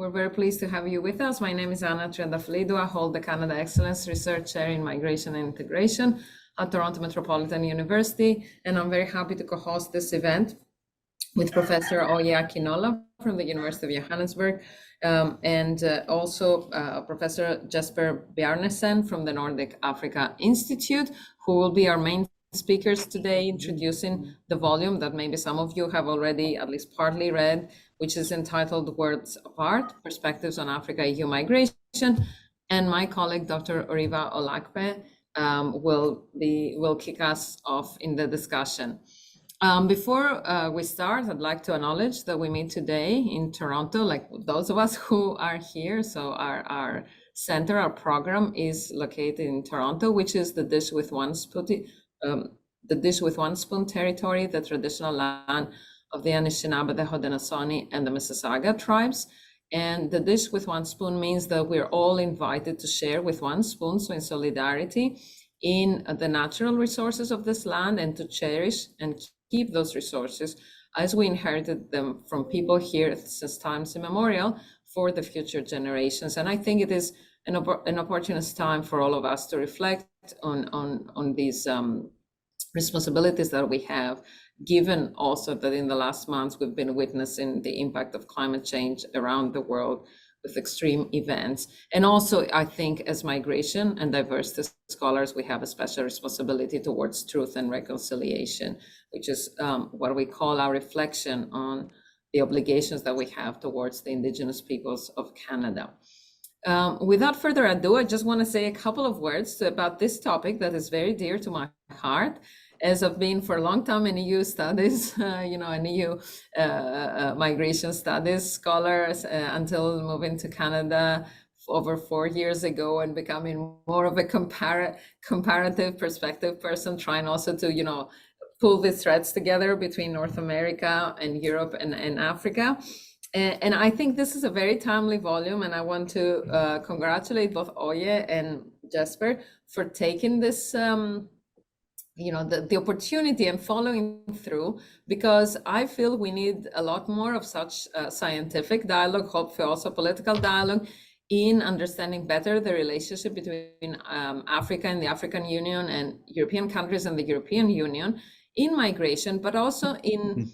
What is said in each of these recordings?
We're very pleased to have you with us. My name is Anna Triandafyllidou. I hold the Canada Excellence Research Chair in Migration and Integration at Toronto Metropolitan University, and I'm very happy to co-host this event with Professor Adeoye Akinola from the University of Johannesburg, and also Professor Jesper Bjarnesen from the Nordic Africa Institute, who will be our main speakers today, introducing the volume that maybe some of you have already at least partly read, which is entitled Worlds Apart, Perspectives on Africa-EU Migration. And my colleague, Dr. Oreva Olakpe, will kick us off in the discussion. Before we start, I'd like to acknowledge that we meet today in Toronto, like those of us who are here. So our center, our program is located in Toronto, which is the Dish with One Spoon territory, the traditional land of the Anishinaabe, the Haudenosaunee, and the Mississauga tribes. And the Dish with One Spoon means that we're all invited to share with one spoon, so in solidarity, in the natural resources of this land, and to cherish and keep those resources as we inherited them from people here since times immemorial for the future generations. And I think it is an opportunist time for all of us to reflect on these responsibilities that we have, given also that in the last months we've been witnessing the impact of climate change around the world with extreme events. And also, I think as migration and diversity scholars, we have a special responsibility towards truth and reconciliation, which is what we call our reflection on the obligations that we have towards the Indigenous peoples of Canada. Without further ado, I just want to say a couple of words about this topic that is very dear to my heart, as I've been for a long time in EU studies, an EU migration studies scholar until moving to Canada over 4 years ago and becoming more of a comparative perspective person, trying also to, pull the threads together between North America and Europe and Africa. And I think this is a very timely volume, and I want to congratulate both Adeoye and Jesper for taking this, the opportunity and following through, because I feel we need a lot more of such scientific dialogue, hopefully also political dialogue, in understanding better the relationship between Africa and the African Union and European countries and the European Union in migration, but also in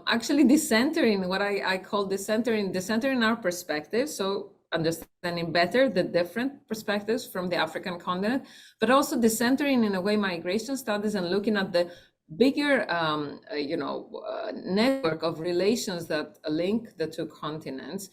actually decentering, what I call decentering our perspectives. So understanding better the different perspectives from the African continent, but also decentering in a way migration studies and looking at the bigger, network of relations that link the two continents.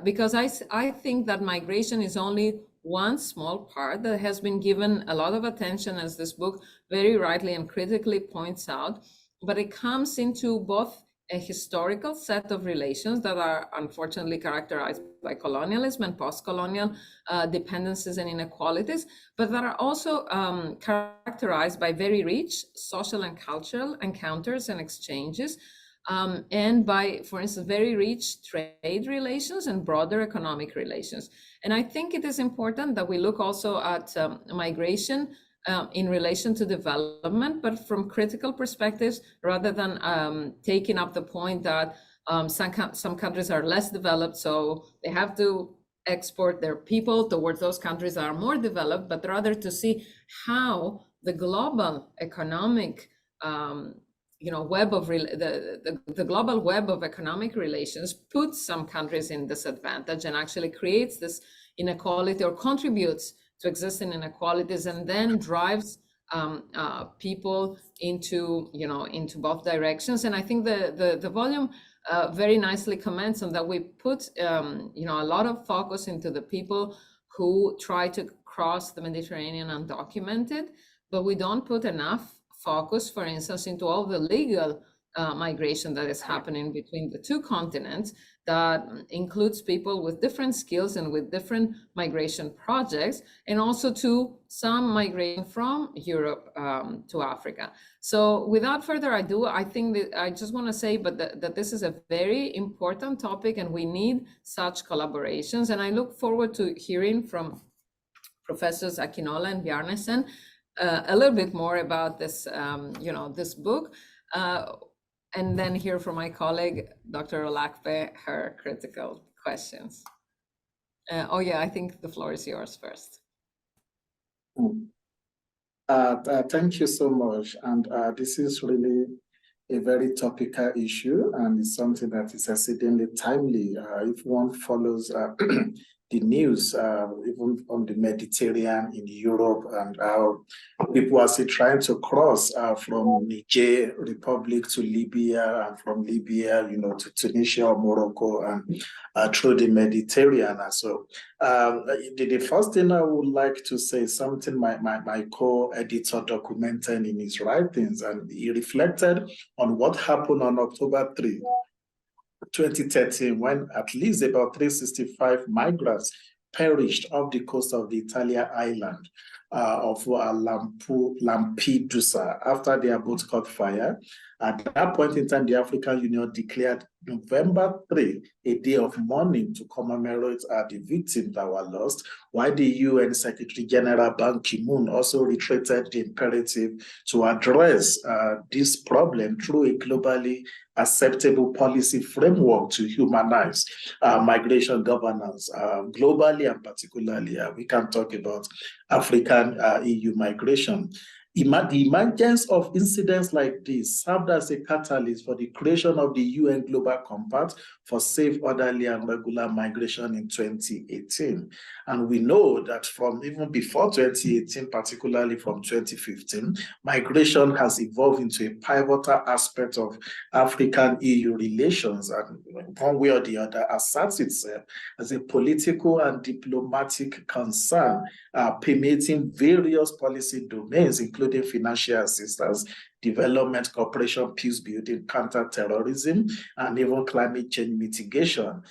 Because I think that migration is only one small part that has been given a lot of attention, as this book very rightly and critically points out, but it comes into both a historical set of relations that are unfortunately characterized by colonialism and post-colonial dependencies and inequalities, but that are also characterized by very rich social and cultural encounters and exchanges, and by, for instance, very rich trade relations and broader economic relations. And I think it is important that we look also at migration in relation to development, but from critical perspectives, rather than taking up the point that some countries are less developed, so they have to export their people towards those countries that are more developed, but rather to see how the global economic web of the global web of economic relations puts some countries in disadvantage and actually creates this inequality or contributes to existing inequalities, and then drives people into both directions. And I think the volume very nicely comments on that. We put a lot of focus into the people who try to cross the Mediterranean undocumented, but we don't put enough focus, for instance, into all the legal migration that is happening between the two continents, that includes people with different skills and with different migration projects, and also to some migration from Europe to Africa. So without further ado, I think that I just want to say that this is a very important topic, and we need such collaborations. And I look forward to hearing from Professors Akinola and Bjarnesen a little bit more about this, this book. And then hear from my colleague, Dr. Olakpe, her critical questions. Oh yeah, I think the floor is yours first. Thank you so much. And this is really a very topical issue, and it's something that is exceedingly timely. If one follows the news, even on the Mediterranean, in Europe, and how people are still trying to cross from Niger Republic to Libya, and from Libya, to Tunisia or Morocco, and through the Mediterranean. And so the first thing I would like to say, something my co-editor documented in his writings, and he reflected on what happened on October 3, 2013, when at least about 365 migrants perished off the coast of the Italian island of Lampedusa after their boat caught fire. At that point in time, the African Union declared November 3 a day of mourning to commemorate the victims that were lost, while the UN Secretary General Ban Ki-moon also reiterated the imperative to address this problem through a globally acceptable policy framework to humanize migration governance globally, and particularly we can talk about African EU migration. The emergence of incidents like this served as a catalyst for the creation of the UN Global Compact for Safe, Orderly, and Regular Migration in 2018. And we know that from even before 2018, particularly from 2015, migration has evolved into a pivotal aspect of African-EU relations, and one way or the other asserts itself as a political and diplomatic concern permeating various policy domains, including financial assistance, development cooperation, peace building, counter-terrorism, and even climate change mitigation,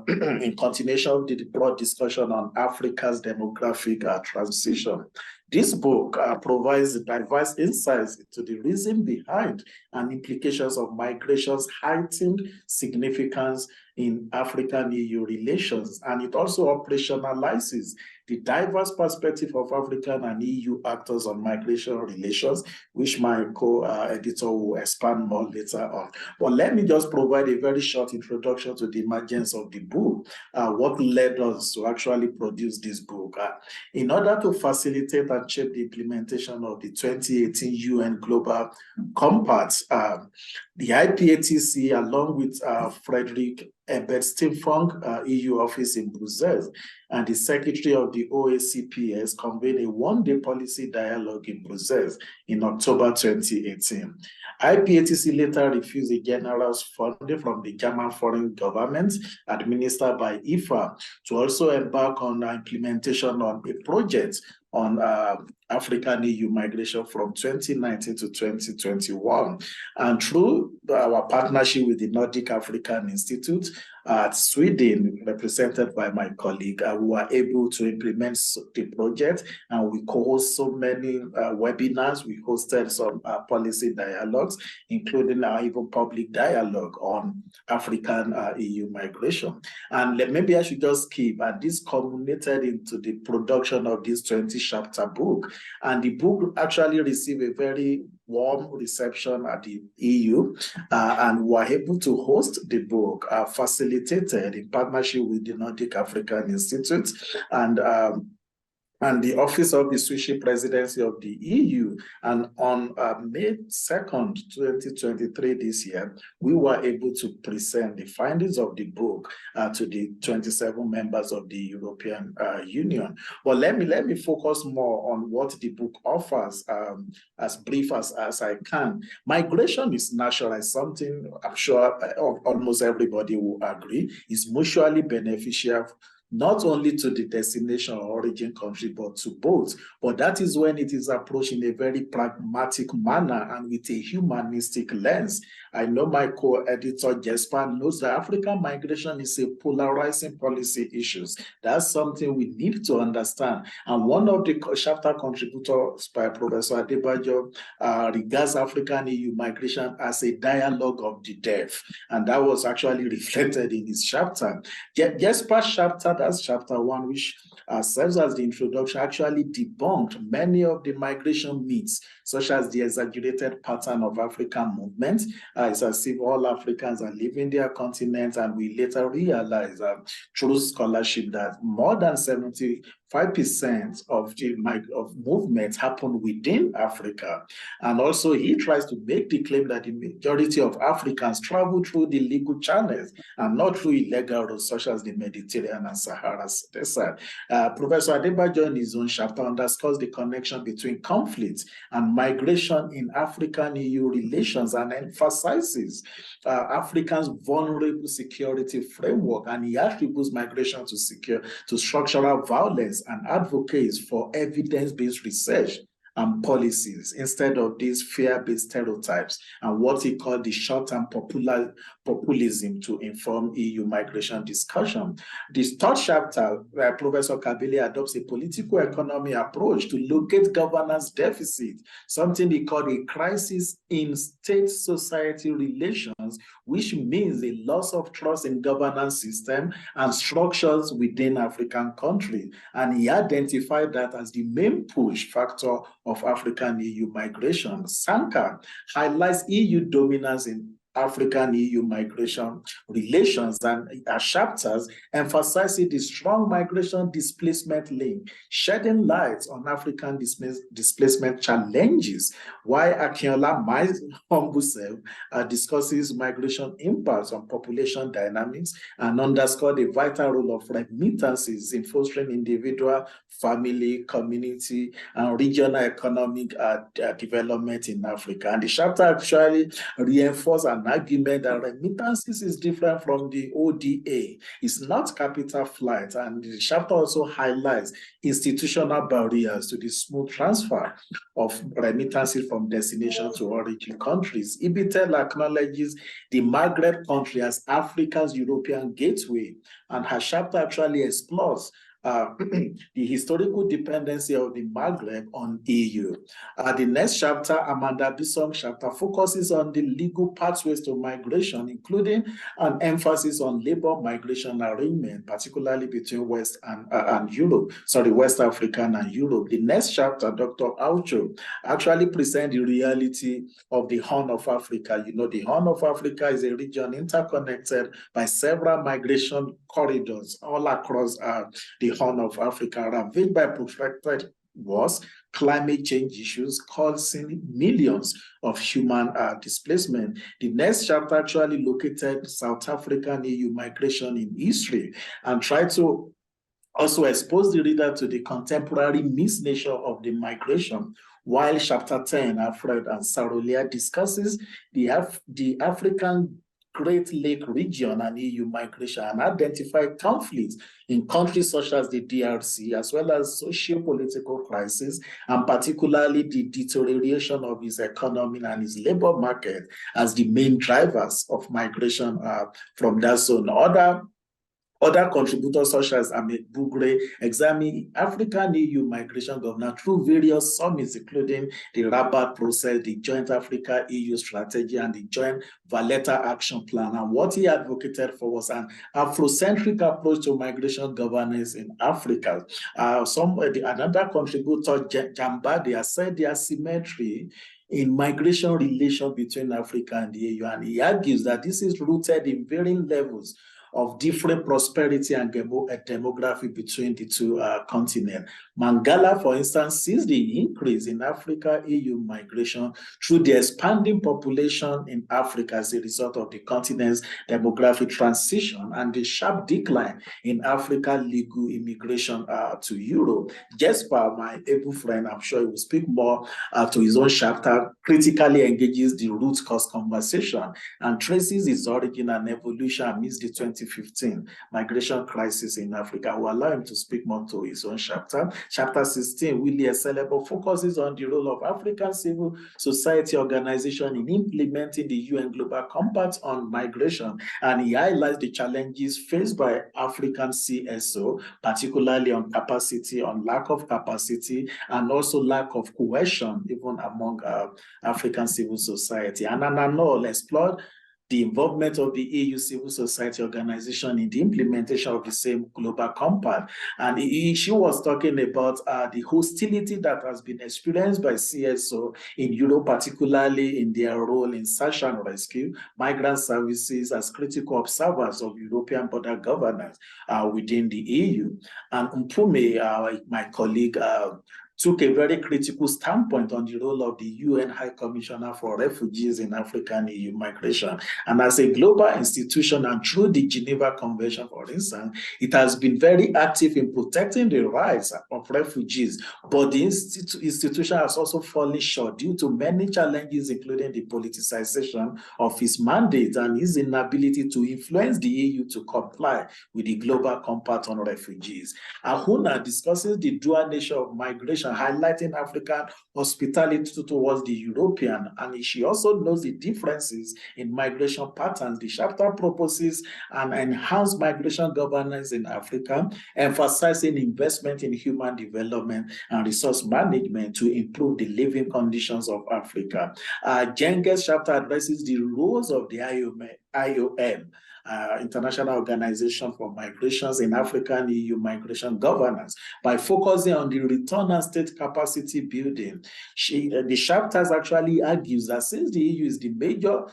in continuation of the broad discussion on Africa's demographic transition. This book provides diverse insights into the reason behind and implications of migration's heightened significance in African-EU relations, and it also operationalizes the diverse perspective of African and EU actors on migration relations, which my co-editor will expand more later on. But let me just provide a very short introduction to the emergence of the book, what led us to actually produce this book. In order to facilitate and shape the implementation of the 2018 UN Global Compact, the IPATC, along with Frederick Ebert-Steenfunk, EU office in Brussels, and the Secretary of the OACPS convened a one-day policy dialogue in Brussels in October 2018. IPATC later refused a generous funding from the German foreign government, administered by IFA, to also embark on the implementation of a project on African EU migration from 2019 to 2021. And through our partnership with the Nordic African Institute at Sweden, represented by my colleague, we were able to implement the project, and we co-host so many webinars. We hosted some policy dialogues, including even public dialogue on African EU migration. And maybe I should just keep, and this culminated into the production of this 20-chapter book. And the book actually received a very warm reception at the EU, and were able to host the book, facilitated in partnership with the Nordic African Institute and the Office of the Swiss Presidency of the EU. And on May 2nd, 2023, this year, we were able to present the findings of the book to the 27 members of the European Union. But let me focus more on what the book offers, as brief as I can. Migration is natural, is something I'm sure almost everybody will agree is mutually beneficial, not only to the destination or origin country, but to both. But that is when it is approached in a very pragmatic manner and with a humanistic lens. I know my co-editor Jesper knows that African migration is a polarizing policy issue. That's something we need to understand. And one of the chapter contributors by Professor Adeoye O regards African EU migration as a dialogue of the deaf. And that was actually reflected in his chapter. Jesper's chapter chapter, that's chapter 1, which serves as the introduction, actually debunked many of the migration myths, such as the exaggerated pattern of African movement. It's as if all Africans are leaving their continent, and we later realized through scholarship that more than 75% of movements happen within Africa. And also he tries to make the claim that the majority of Africans travel through the legal channels and not through illegal routes such as the Mediterranean and Sahara Desert. Professor Adebayo in his own chapter underscores the connection between conflict and migration in African-EU relations and emphasizes Africans' vulnerable security framework, and he attributes migration to structural violence and advocates for evidence-based research and policies instead of these fear-based stereotypes and what he called the short-term populism to inform EU migration discussion. This third chapter, Professor Kabili adopts a political economy approach to locate governance deficit, something he called a crisis in state-society relations, which means a loss of trust in governance system and structures within African countries. And he identified that as the main push factor of African EU migration. Sanka highlights EU dominance in African-EU migration relations, and chapters emphasizing the strong migration displacement link, shedding light on African displacement challenges, while Akinola, my humble self, discusses migration impacts on population dynamics and underscore the vital role of remittances in fostering individual, family, community, and regional economic development in Africa. And the chapter actually reinforces an argument that remittances is different from the ODA. It's not capital flight, and the chapter also highlights institutional barriers to the smooth transfer of remittances from destination to origin countries. Ibitel acknowledges the Maghreb country as Africa's European gateway, and her chapter actually explores the historical dependency of the Maghreb on EU. The next chapter, Amanda Bissong's chapter, focuses on the legal pathways to migration, including an emphasis on labor migration arrangement, particularly between West African and Europe. The next chapter, Dr. Aucho actually presents the reality of the Horn of Africa. You know, the Horn of Africa is a region interconnected by several migration corridors all across the Horn of Africa, ravaged by protracted wars, climate change issues, causing millions of human displacement. The next chapter actually located South African EU migration in history and tried to also expose the reader to the contemporary mixed nature of the migration, while chapter 10, Alfred and Sarolia, discusses the African Great Lake region and EU migration and identify conflicts in countries such as the DRC, as well as socio-political crisis, and particularly the deterioration of his economy and his labor market as the main drivers of migration from that zone. Other contributors such as Amit Bugre examine African EU migration governance through various summits, including the Rabat process, the Joint Africa-EU strategy, and the Joint Valletta Action Plan. And what he advocated for was an Afrocentric approach to migration governance in Africa. Another contributor, Jambade, said the asymmetry in migration relations between Africa and the EU, and he argues that this is rooted in varying levels of different prosperity and demography between the two continents. Mangala, for instance, sees the increase in Africa-EU migration through the expanding population in Africa as a result of the continent's demographic transition and the sharp decline in African legal immigration to Europe. Jesper, my able friend, I'm sure he will speak more to his own chapter, critically engages the root cause conversation and traces its origin and evolution amidst the 2015 migration crisis in Africa. We'll allow him to speak more to his own chapter. Chapter 16, Willie Eselebo, focuses on the role of African civil society organization in implementing the UN Global Compact on migration, and he highlights the challenges faced by African CSO, particularly on capacity, on lack of capacity, and also lack of cohesion, even among African civil society. And Anna explored the involvement of the EU civil society organization in the implementation of the same global compact. And she was talking about the hostility that has been experienced by CSO in Europe, particularly in their role in search and rescue, migrant services as critical observers of European border governance within the EU. And Mpume, my colleague, took a very critical standpoint on the role of the UN High Commissioner for Refugees in Africa and EU migration. And as a global institution and through the Geneva Convention, for instance, it has been very active in protecting the rights of refugees. But the institution has also fallen short due to many challenges, including the politicization of its mandate and its inability to influence the EU to comply with the Global Compact on Refugees. Ahuna discusses the dual nature of migration, highlighting African hospitality towards the European, and she also knows the differences in migration patterns. The chapter proposes an enhanced migration governance in Africa, emphasizing investment in human development and resource management to improve the living conditions of Africa. Jenge's chapter addresses the roles of the IOM, International Organization for Migrations in African EU migration governance, by focusing on the return and state capacity building. The chapters actually argues that since the EU is the major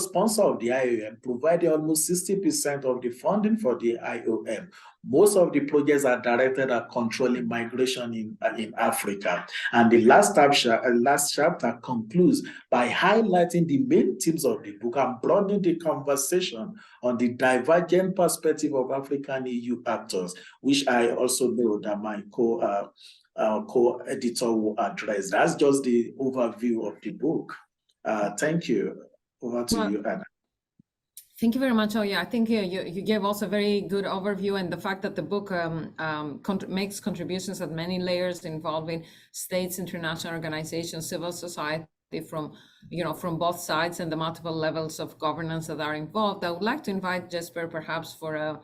sponsor of the IOM, providing almost 60% of the funding for the IOM, most of the projects are directed at controlling migration in Africa. And the last chapter concludes by highlighting the main themes of the book and broadening the conversation on the divergent perspective of African EU actors, which I also know that my co-editor will address. That's just the overview of the book. Thank you. Over to you, Anna. Thank you very much. Oh, yeah, I think you gave also a very good overview, and the fact that the book makes contributions at many layers involving states, international organizations, civil society, from both sides, and the multiple levels of governance that are involved. I would like to invite Jesper perhaps for a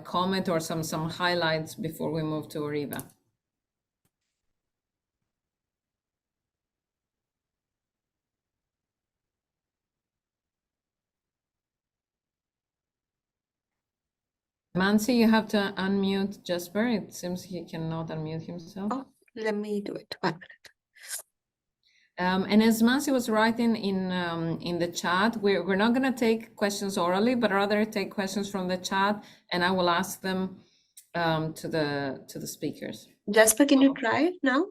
comment or some highlights before we move to Oreva. Mansi, you have to unmute Jesper. It seems he cannot unmute himself. Oh, let me do it. 1 minute. And as Mansi was writing in the chat, we're not going to take questions orally, but rather take questions from the chat, and I will ask them to the speakers. Jesper, can you try it now?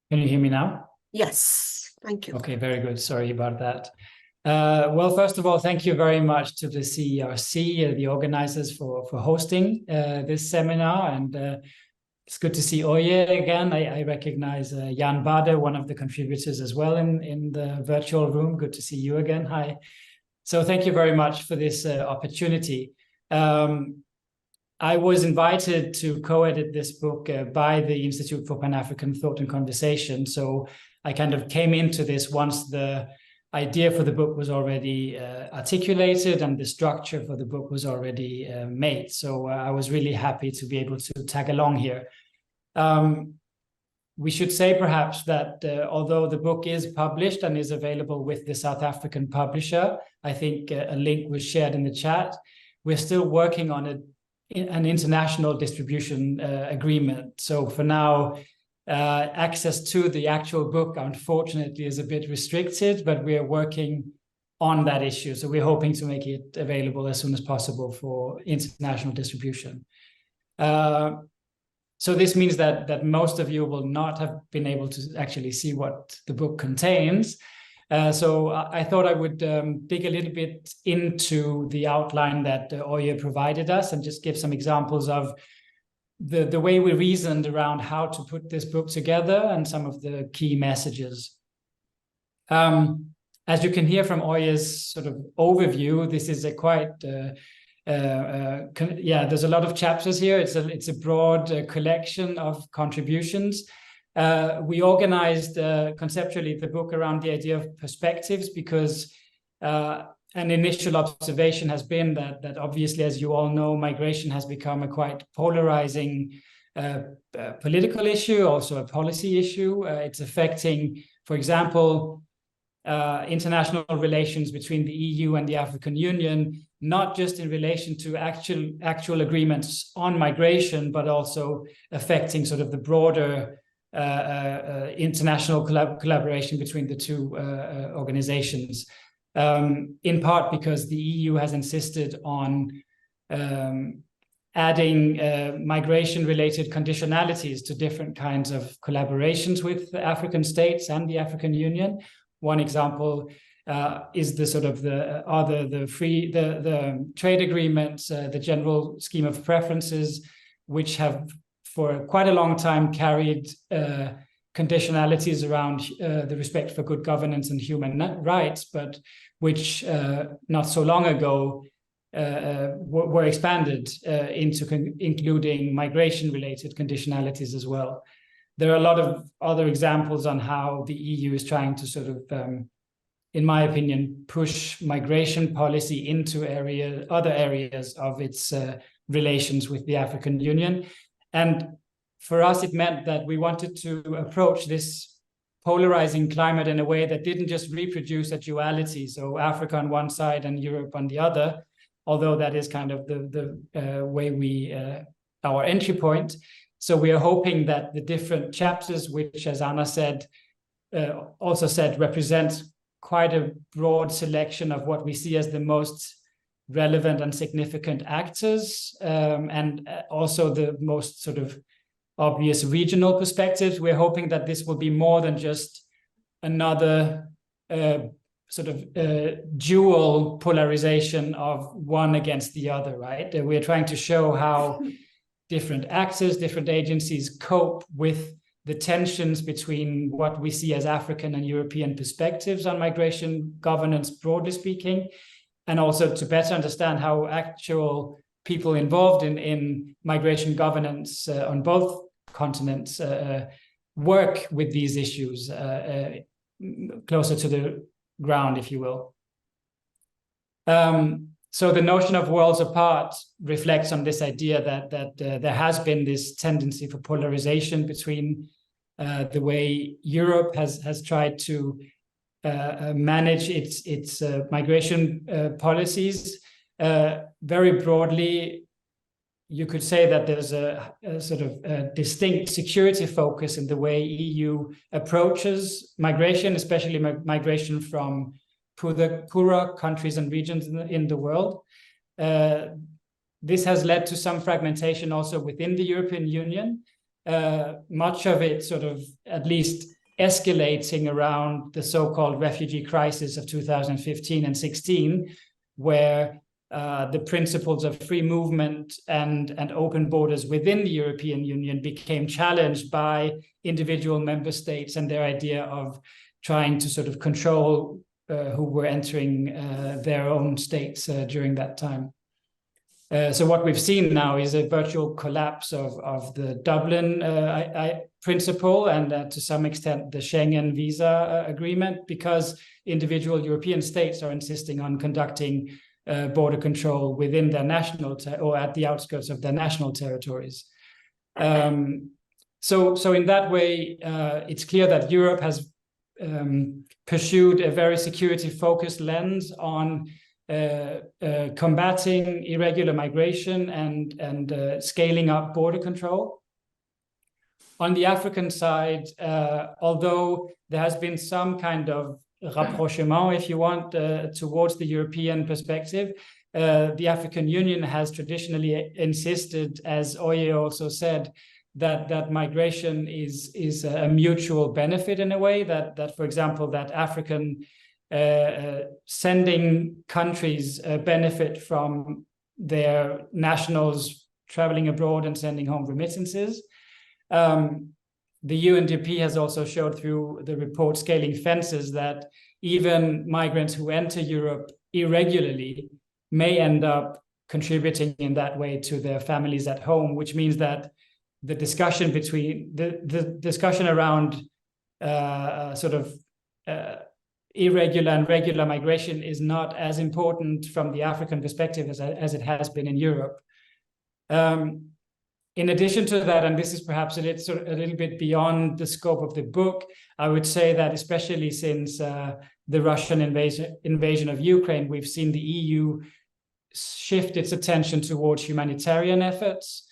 Can you hear me now? Yes. Thank you. Okay, very good. Sorry about that. Well, first of all, thank you very much to the CERC, the organizers, for hosting this seminar. And it's good to see Oye again. I recognize Jan Bade, one of the contributors as well in the virtual room. Good to see you again. Hi. So thank you very much for this opportunity. I was invited to co-edit this book by the Institute for Pan-African Thought and Conversation. So I kind of came into this once the idea for the book was already articulated and the structure for the book was already made. So I was really happy to be able to tag along here. We should say perhaps that although the book is published and is available with the South African publisher, I think a link was shared in the chat, we're still working on an international distribution agreement. So for now, access to the actual book, unfortunately, is a bit restricted, but we are working on that issue. So we're hoping to make it available as soon as possible for international distribution. So this means that most of you will not have been able to actually see what the book contains. So I thought I would dig a little bit into the outline that Oye provided us and just give some examples of the way we reasoned around how to put this book together and some of the key messages. As you can hear from Oye's sort of overview, this is a quite, there's a lot of chapters here. It's a broad collection of contributions. We organized conceptually the book around the idea of perspectives because an initial observation has been that obviously, as you all know, migration has become a quite polarizing political issue, also a policy issue. It's affecting, for example, international relations between the EU and the African Union, not just in relation to actual agreements on migration, but also affecting sort of the broader international collaboration between the two organizations, in part because the EU has insisted on adding migration-related conditionalities to different kinds of collaborations with the African states and the African Union. One example is the sort of the trade agreements, the general scheme of preferences, which have for quite a long time carried conditionalities around the respect for good governance and human rights, but which not so long ago were expanded into including migration-related conditionalities as well. There are a lot of other examples on how the EU is trying to sort of, in my opinion, push migration policy into other areas of its relations with the African Union. And for us, it meant that we wanted to approach this polarizing climate in a way that didn't just reproduce a duality, so Africa on one side and Europe on the other, although that is kind of the way our entry point. So we are hoping that the different chapters, which, as Anna said, also said, represent quite a broad selection of what we see as the most relevant and significant actors, and also the most sort of obvious regional perspectives. We're hoping that this will be more than just another sort of dual polarization of one against the other, right? We're trying to show how different actors, different agencies cope with the tensions between what we see as African and European perspectives on migration governance, broadly speaking, and also to better understand how actual people involved in migration governance on both continents work with these issues closer to the ground, if you will. So the notion of worlds apart reflects on this idea that there has been this tendency for polarization between the way Europe has tried to manage its migration policies. Very broadly, you could say that there's a sort of a distinct security focus in the way EU approaches migration, especially migration from poorer countries and regions in the world. This has led to some fragmentation also within the European Union, much of it sort of at least escalating around the so-called refugee crisis of 2015 and 16, where the principles of free movement and open borders within the European Union became challenged by individual member states and their idea of trying to sort of control who were entering their own states during that time. So what we've seen now is a virtual collapse of the Dublin principle and to some extent the Schengen visa agreement, because individual European states are insisting on conducting border control within their national or at the outskirts of their national territories. So in that way, it's clear that Europe has pursued a very security-focused lens on combating irregular migration and scaling up border control. On the African side, although there has been some kind of rapprochement, if you want, towards the European perspective, the African Union has traditionally insisted, as Adeoye also said, that migration is a mutual benefit in a way, that for example, that African sending countries benefit from their nationals traveling abroad and sending home remittances. The UNDP has also showed through the report Scaling Fences that even migrants who enter Europe irregularly may end up contributing in that way to their families at home, which means that the discussion between the discussion around sort of irregular and regular migration is not as important from the African perspective as it has been in Europe. In addition to that, and this is perhaps a little bit beyond the scope of the book, I would say that especially since the Russian invasion of Ukraine, we've seen the EU shift its attention towards humanitarian efforts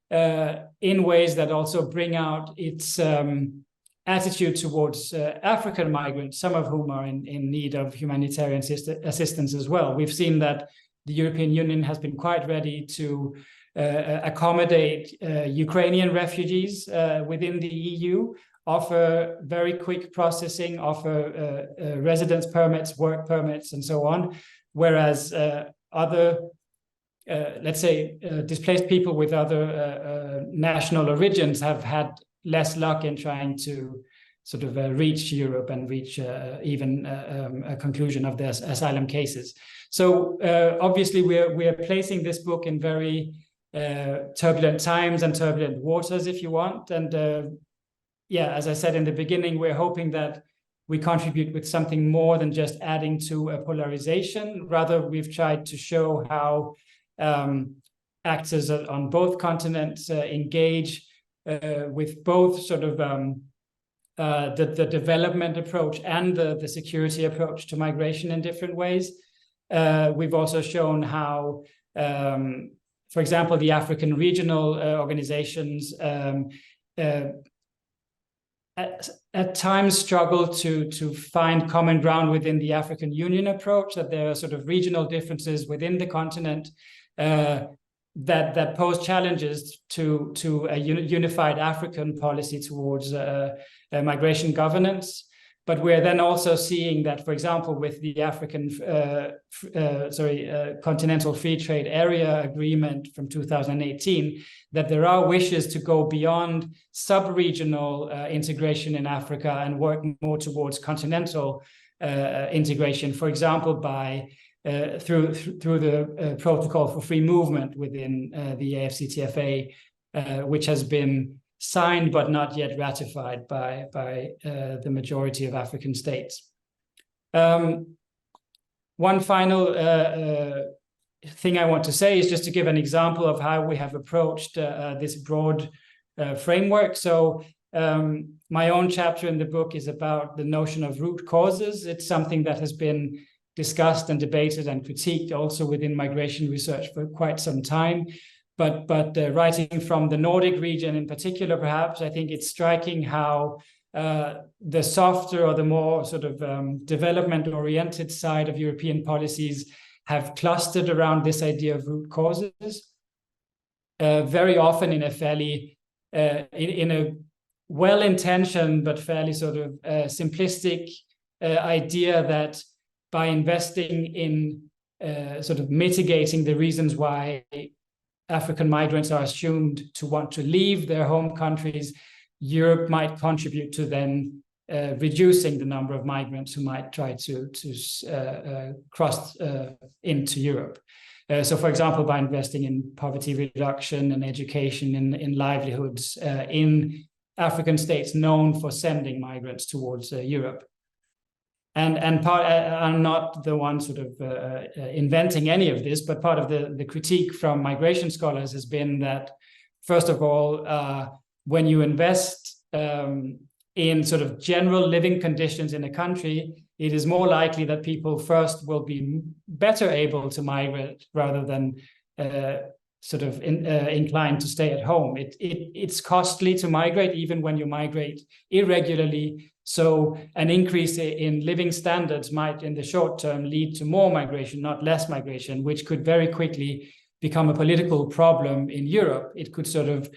in ways that also bring out its attitude towards African migrants, some of whom are in need of humanitarian assistance as well. We've seen that the European Union has been quite ready to accommodate Ukrainian refugees within the EU, offer very quick processing, offer residence permits, work permits, and so on, whereas other, let's say, displaced people with other national origins have had less luck in trying to sort of reach Europe and reach even a conclusion of their asylum cases. So obviously we are placing this book in very turbulent times and turbulent waters, if you want. And yeah, as I said in the beginning, we're hoping that we contribute with something more than just adding to a polarization. Rather, we've tried to show how actors on both continents engage with both sort of the development approach and the security approach to migration in different ways. We've also shown how, for example, the African regional organizations at times struggle to find common ground within the African Union approach, that there are sort of regional differences within the continent that pose challenges to a unified African policy towards migration governance. But we're then also seeing that, for example, with the African Continental Free Trade Area Agreement from 2018, that there are wishes to go beyond sub-regional integration in Africa and work more towards continental integration, for example, by through the Protocol for Free Movement within the AFCTFA, which has been signed but not yet ratified by the majority of African states. One final thing I want to say is just to give an example of how we have approached this broad framework. So my own chapter in the book is about the notion of root causes. It's something that has been discussed and debated and critiqued also within migration research for quite some time. But writing from the Nordic region in particular, perhaps, I think it's striking how the softer or the more sort of development-oriented side of European policies have clustered around this idea of root causes, very often in a fairly, in a well-intentioned but fairly sort of simplistic idea that by investing in sort of mitigating the reasons why African migrants are assumed to want to leave their home countries, Europe might contribute to then reducing the number of migrants who might try to cross into Europe. So, for example, by investing in poverty reduction and education in livelihoods in African states known for sending migrants towards Europe. And I'm not the one sort of inventing any of this, but part of the critique from migration scholars has been that, first of all, when you invest in sort of general living conditions in a country, it is more likely that people first will be better able to migrate rather than sort of inclined to stay at home. It's costly to migrate, even when you migrate irregularly. So an increase in living standards might, in the short term, lead to more migration, not less migration, which could very quickly become a political problem in Europe. It could sort of,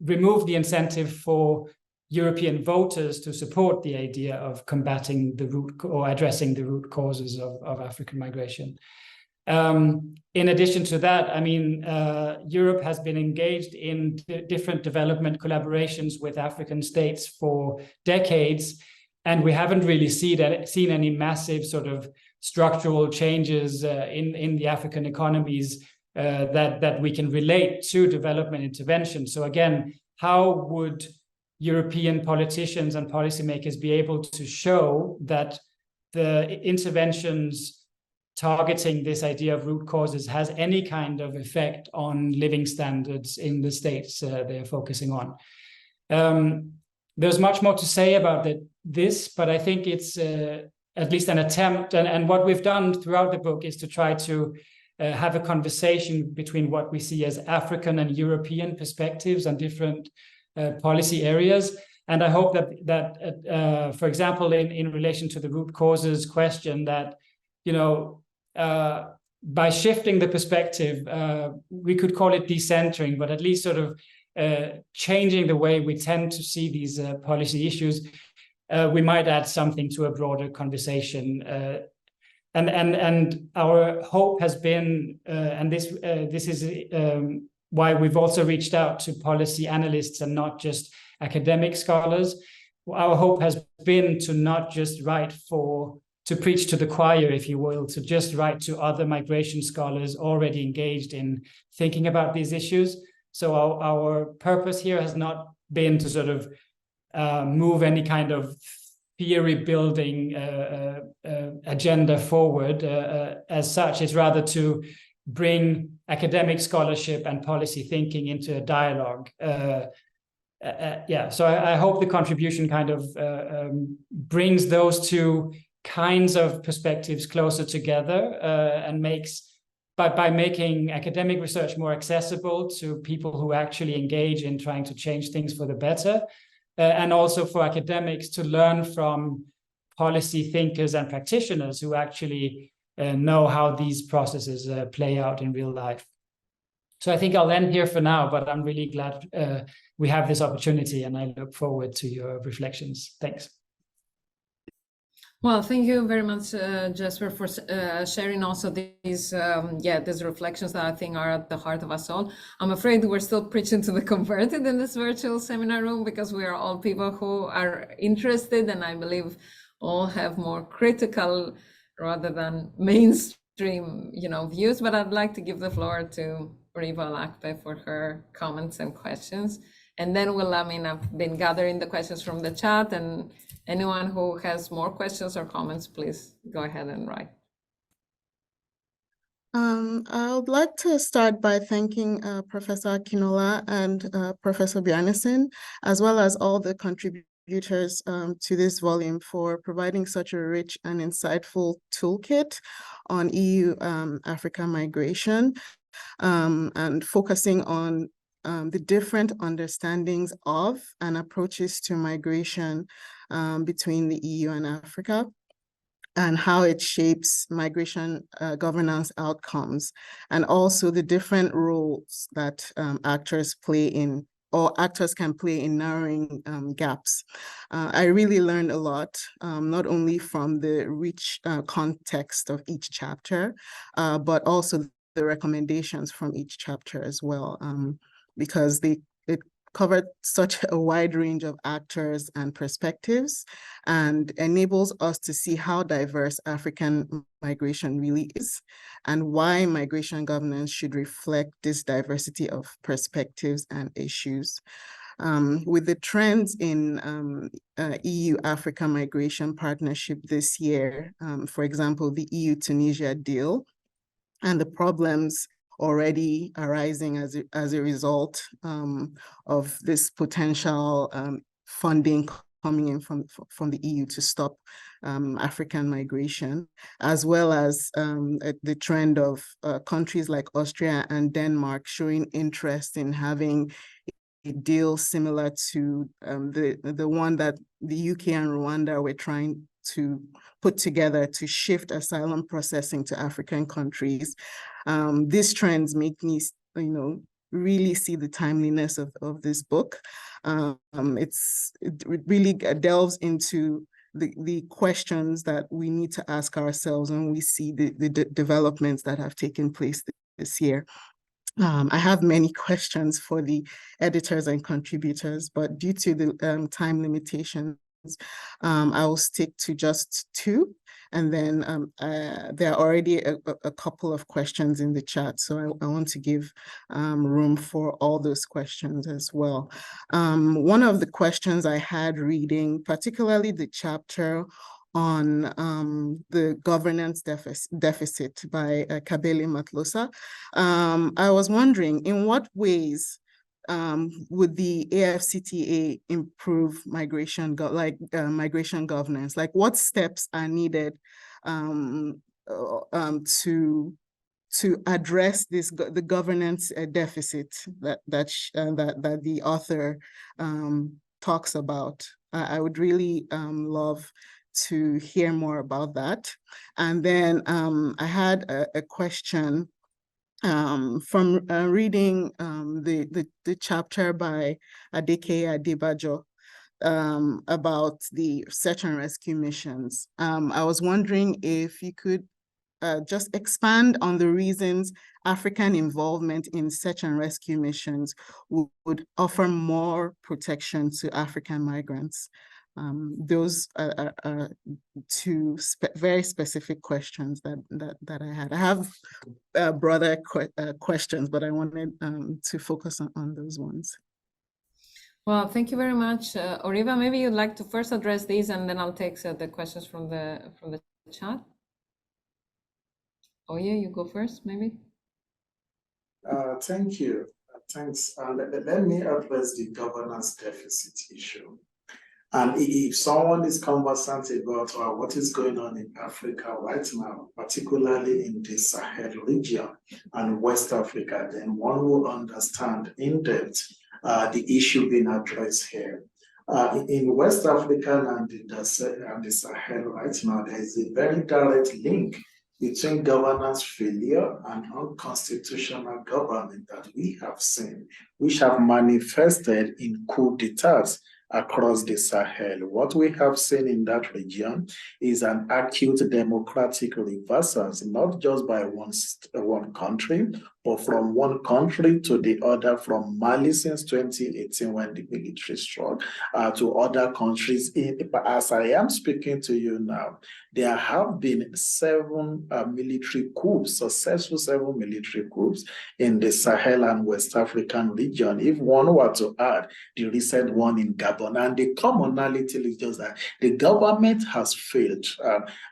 remove the incentive for European voters to support the idea of combating the root or addressing the root causes of African migration. In addition to that, I mean, Europe has been engaged in different development collaborations with African states for decades, and we haven't really seen any massive sort of structural changes in the African economies that we can relate to development intervention. So again, how would European politicians and policymakers be able to show that the interventions targeting this idea of root causes has any kind of effect on living standards in the states they're focusing on. There's much more to say about this, but I think it's at least an attempt. And what we've done throughout the book is to try to have a conversation between what we see as African and European perspectives on different policy areas. And I hope that for example, in relation to the root causes question, that, you know, by shifting the perspective, we could call it decentering, but at least sort of changing the way we tend to see these policy issues, we might add something to a broader conversation. And our hope has been, and this is why we've also reached out to policy analysts and not just academic scholars. Our hope has been to not just to preach to the choir, if you will, to just write to other migration scholars already engaged in thinking about these issues. So our purpose here has not been to sort of move any kind of theory building agenda forward as such. It's rather to bring academic scholarship and policy thinking into a dialogue. So I hope the contribution kind of brings those two kinds of perspectives closer together and makes, by making academic research more accessible to people who actually engage in trying to change things for the better, and also for academics to learn from policy thinkers and practitioners who actually know how these processes play out in real life. So I think I'll end here for now, but I'm really glad we have this opportunity, and I look forward to your reflections. Thanks. Well, thank you very much, Jesper, for sharing also these reflections that I think are at the heart of us all. I'm afraid we're still preaching to the converted in this virtual seminar room, because we are all people who are interested, and I believe all have more critical rather than mainstream, views. But I'd like to give the floor to Oreva Olakpe for her comments and questions. And then I've been gathering the questions from the chat, and anyone who has more questions or comments, please go ahead and write. I would like to start by thanking Professor Akinola and Professor Bjarnesen, as well as all the contributors to this volume, for providing such a rich and insightful toolkit on EU-Africa migration, and focusing on the different understandings of and approaches to migration between the EU and Africa, and how it shapes migration governance outcomes, and also the different roles that actors can play in narrowing gaps. I really learned a lot, not only from the rich context of each chapter, but also the recommendations from each chapter as well, because it covered such a wide range of actors and perspectives, and enables us to see how diverse African migration really is, and why migration governance should reflect this diversity of perspectives and issues. With the trends in EU-Africa migration partnership this year, for example, the EU-Tunisia deal, and the problems already arising as a result of this potential funding coming in from the EU to stop African migration, as well as the trend of countries like Austria and Denmark showing interest in having a deal similar to the one that the UK and Rwanda were trying to put together to shift asylum processing to African countries. These trends make me, really see the timeliness of this book. It really delves into the questions that we need to ask ourselves when we see the developments that have taken place this year. I have many questions for the editors and contributors, but due to the time limitations, I will stick to just two. And then there are already a couple of questions in the chat, so I want to give room for all those questions as well. One of the questions I had reading, particularly the chapter on the governance deficit by Kabele Matlosa. I was wondering, in what ways would the AFCTA improve migration governance? Like, what steps are needed to address the governance deficit that the author talks about? I would really love to hear more about that. And then I had a question from reading the chapter by Adeoye O about the search and rescue missions. I was wondering if you could just expand on the reasons African involvement in search and rescue missions would offer more protection to African migrants. Those are two very specific questions that I had. I have broader questions, but I wanted to focus on those ones. Well, thank you very much. Oreva, maybe you'd like to first address these, and then I'll take the questions from the chat. Oye, you go first, maybe. Thank you. Thanks. Let me address the governance deficit issue. And if someone is conversant about what is going on in Africa right now, particularly in the Sahel region and West Africa, then one will understand in depth the issue being addressed here. In West Africa and the Sahel right now, there is a very direct link between governance failure and unconstitutional government that we have seen, which have manifested in coup d'etats across the Sahel. What we have seen in that region is an acute democratic reversals, not just by one country, but from one country to the other, from Mali since 2018 when the military struck, to other countries. As I am speaking to you now, there have been 7 military coups, successful 7 military coups in the Sahel and West African region. If one were to add the recent one in Gabon, and the commonality is just that the government has failed.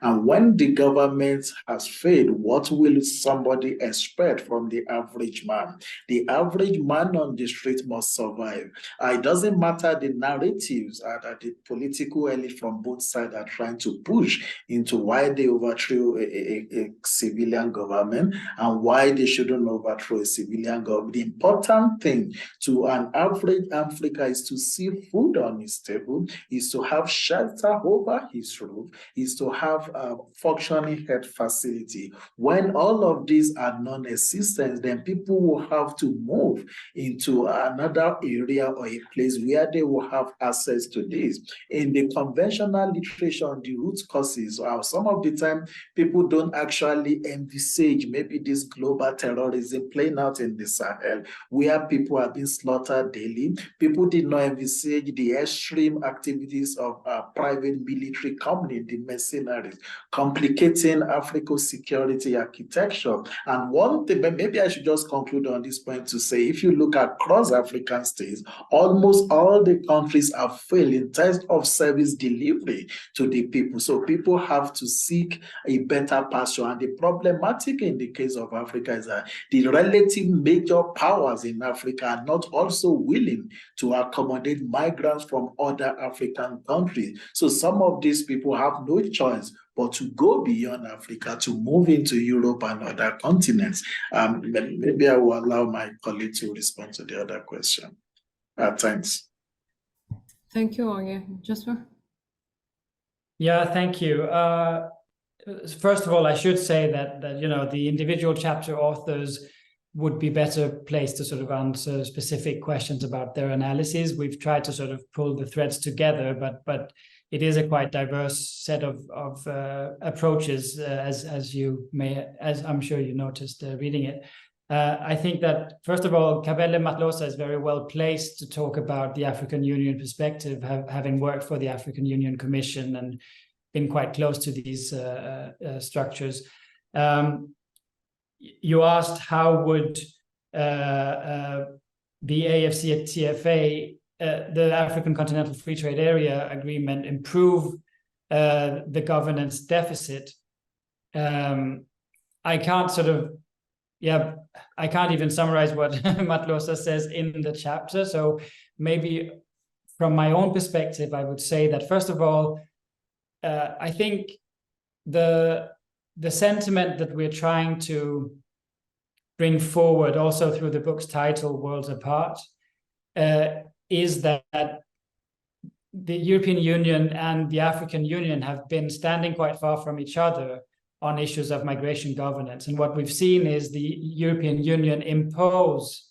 And when the government has failed, what will somebody expect from the average man? The average man on the street must survive. It doesn't matter the narratives that the political elite from both sides are trying to push into why they overthrew a civilian government and why they shouldn't overthrow a civilian government. The important thing to an average African is to see food on his table, is to have shelter over his roof, is to have a functioning health facility. When all of these are non-existent, then people will have to move into another area or a place where they will have access to this. In the conventional literature on the root causes, some of the time people don't actually envisage maybe this global terrorism playing out in the Sahel, where people are being slaughtered daily. People did not envisage the extreme activities of private military company, the mercenaries, complicating Africa's security architecture. And one thing, maybe I should just conclude on this point to say, if you look across African states, almost all the countries have failed in terms of service delivery to the people. So people have to seek a better pasture. And the problematic in the case of Africa is that the relative major powers in Africa are not also willing to accommodate migrants from other African countries. So some of these people have no choice but to go beyond Africa, to move into Europe and other continents. Maybe I will allow my colleague to respond to the other question. Thanks. Thank you, Oye. Jesper? Yeah, thank you. First of all, I should say that the individual chapter authors would be better placed to sort of answer specific questions about their analyses. We've tried to sort of pull the threads together, but it is a quite diverse set of approaches, as I'm sure you noticed reading it. I think that, first of all, Kabele Matlosa is very well placed to talk about the African Union perspective, having worked for the African Union Commission and been quite close to these structures. You asked how would the AFCFTA, the African Continental Free Trade Area Agreement, improve the governance deficit. I can't I can't even summarize what Matlosa says in the chapter. So maybe from my own perspective, I would say that, first of all, I think the sentiment that we're trying to bring forward also through the book's title, Worlds Apart, is that the European Union and the African Union have been standing quite far from each other on issues of migration governance. And what we've seen is the European Union impose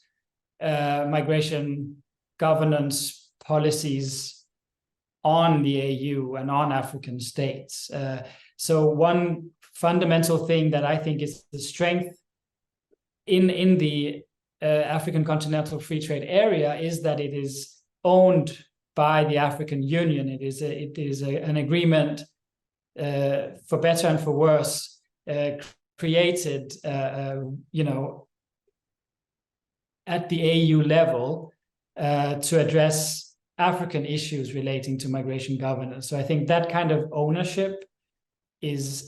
migration governance policies on the AU and on African states. So one fundamental thing that I think is the strength in the African Continental Free Trade Area is that it is owned by the African Union. It is an agreement, for better and for worse, created, at the AU level to address African issues relating to migration governance. So I think that kind of ownership is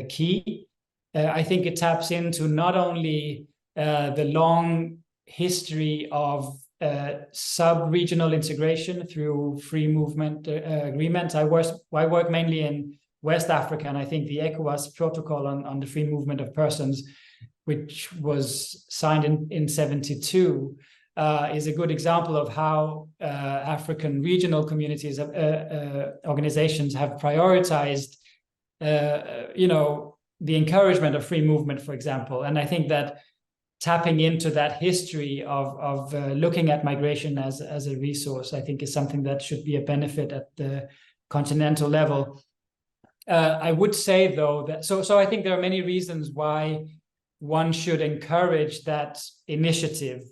key. I think it taps into not only the long history of sub-regional integration through free movement agreements. I work mainly in West Africa, and I think the ECOWAS protocol on the free movement of persons, which was signed in 1972, is a good example of how African regional communities, organizations have prioritized, the encouragement of free movement, for example. And I think that tapping into that history of looking at migration as a resource, I think is something that should be a benefit at the continental level. I would say, though, that so I think there are many reasons why one should encourage that initiative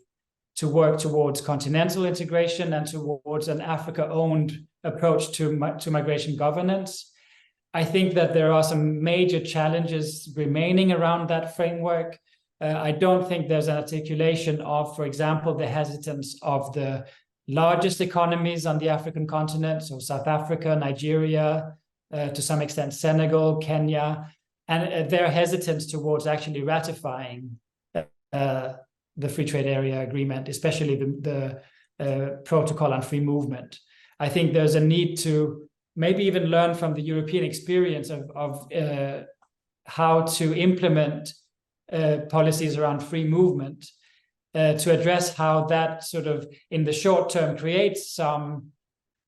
to work towards continental integration and towards an Africa-owned approach to migration governance. I think that there are some major challenges remaining around that framework. I don't think there's an articulation of, for example, the hesitance of the largest economies on the African continent, so South Africa, Nigeria, to some extent Senegal, Kenya, and their hesitance towards actually ratifying the Free Trade Area Agreement, especially the protocol on free movement. I think there's a need to maybe even learn from the European experience of how to implement policies around free movement to address how that sort of in the short term creates some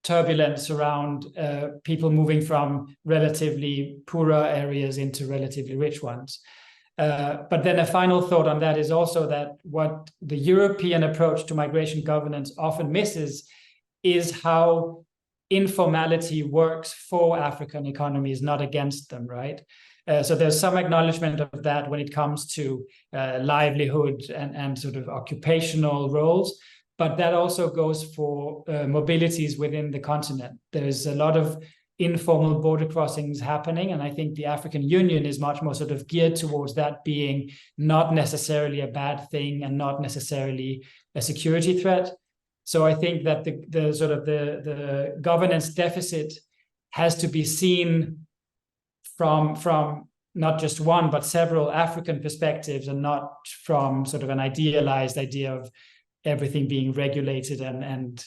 turbulence around people moving from relatively poorer areas into relatively rich ones. But then a final thought on that is also that what the European approach to migration governance often misses is how informality works for African economies, not against them, right? So there's some acknowledgement of that when it comes to livelihood and sort of occupational roles, but that also goes for mobilities within the continent. There's a lot of informal border crossings happening, and I think the African Union is much more sort of geared towards that being not necessarily a bad thing and not necessarily a security threat. So I think that the governance deficit has to be seen from not just one, but several African perspectives, and not from sort of an idealized idea of everything being regulated and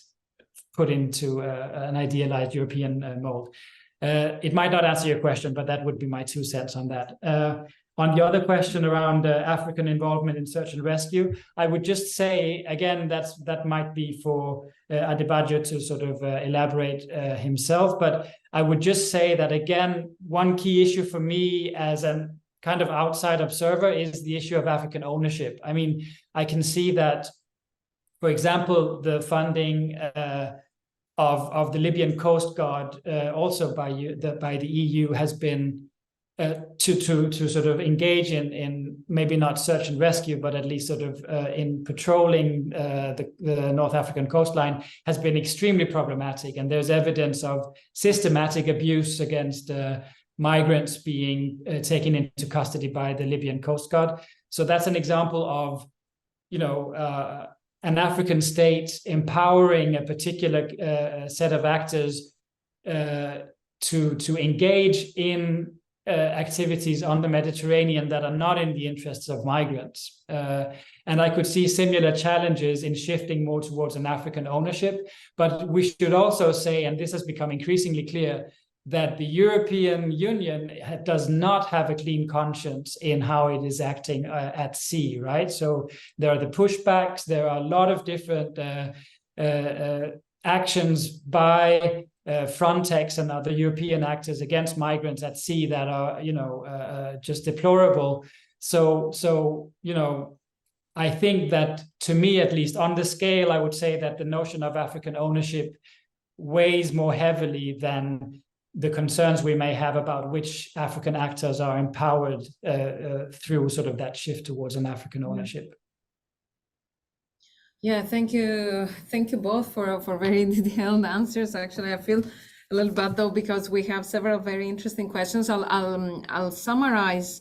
put into an idealized European mold. It might not answer your question, but that would be my 2 cents on that. On the other question around African involvement in search and rescue, I would just say, again, that might be for Adebayo to sort of elaborate himself, but I would just say that, again, one key issue for me as a kind of outside observer is the issue of African ownership. I mean, I can see that, for example, the funding of the Libyan Coast Guard, also by the EU, has been to sort of engage in maybe not search and rescue, but at least sort of in patrolling the North African coastline, has been extremely problematic. And there's evidence of systematic abuse against migrants being taken into custody by the Libyan Coast Guard. So that's an example of, an African state empowering a particular set of actors to engage in activities on the Mediterranean that are not in the interests of migrants. And I could see similar challenges in shifting more towards an African ownership. But we should also say, and this has become increasingly clear, that the European Union does not have a clean conscience in how it is acting at sea, right? So there are the pushbacks, there are a lot of different actions by Frontex and other European actors against migrants at sea that are, just deplorable. So I think that, to me at least, on the scale, I would say that the notion of African ownership weighs more heavily than the concerns we may have about which African actors are empowered through sort of that shift towards an African ownership. Yeah, thank you both for very detailed answers. Actually, I feel a little bad though, because we have several very interesting questions. I'll summarize.